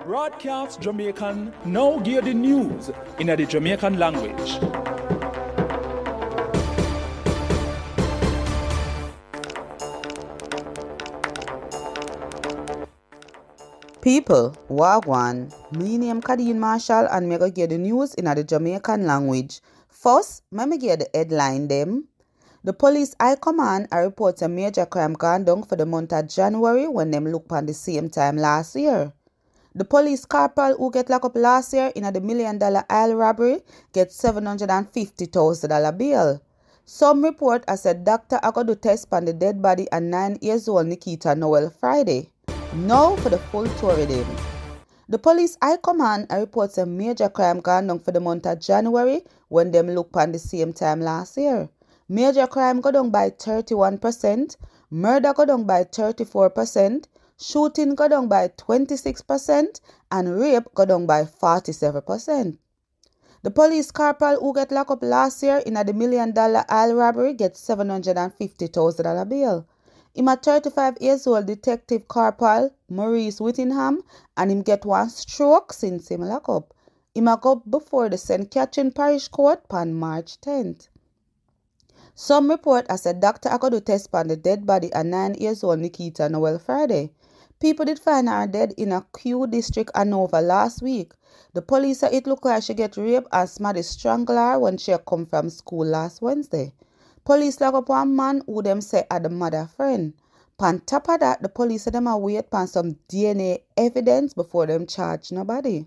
Braadkyaas Jamiekan now give the news in the Jamaican language. People, wagwan, me name Kadeen Marshall and me go give the news in the Jamaican language. First, me give the headline them. The police high command a report a major crime gone down for the month of January when them look on the same time last year. The police corporal who get locked up last year in a $1 million aisle robbery get $750,000 bail. Some report as a doctor a go do test on the dead body of 9 years old Nikita Noel Friday. Now for the full story them. The police high command reports a major crime gone down for the month of January when them look on the same time last year. Major crime go down by 31%, murder go down by 34%, shooting go down by 26%, and rape go down by 47%. The police corporal who get locked up last year in a $1 million aisle robbery gets $750,000 bail. Him a 35 years old detective corporal Maurice Whittingham and him get one stroke since him lock up. Him a go before the St. Catherine Parish Court on March 10th. Some report as a doctor a go do test on the dead body of 9 years old Nikita Noel Friday. People did find her dead in a Q district Hanover last week. The police say it look like she get raped and somebody strangled her when she come from school last Wednesday. Police lock up one man who them say are the mother friend. On top of that, the police say them a wait for some DNA evidence before them charge nobody.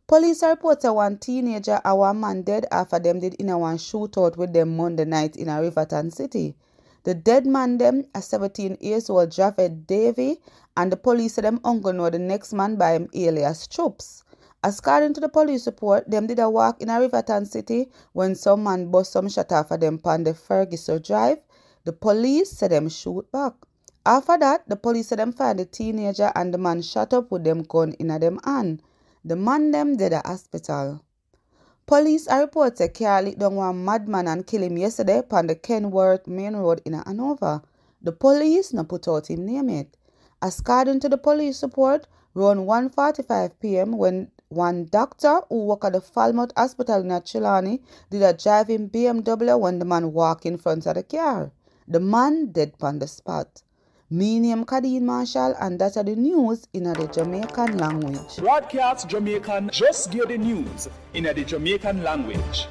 Police report that one teenager and one man dead after them did in a one shootout with them Monday night in a Riverton City. The dead man them a 17 years old Javed Davy and the police say them uncle know the next man by him alias Troops. According to the police report, them did a walk in a Riverton City when some man bust some shot off of them on the Ferguson Drive. The police said them shoot back. After that, the police said them find the teenager and the man shot up with them gun in a them hand. The man them dead at hospital. Police report a car lit down one madman and kill him yesterday on the Kenworth Main Road in Hanover. The police no put out him name it. According to the police report, around 1:45 p.m. when one doctor who work at the Falmouth Hospital in Chilani did a driving BMW when the man walked in front of the car. The man dead on the spot. Me name Kadeen Marshall and that's the news in the Jamaican language. Braadkyaas Jamiekan just give the news in the Jamaican language.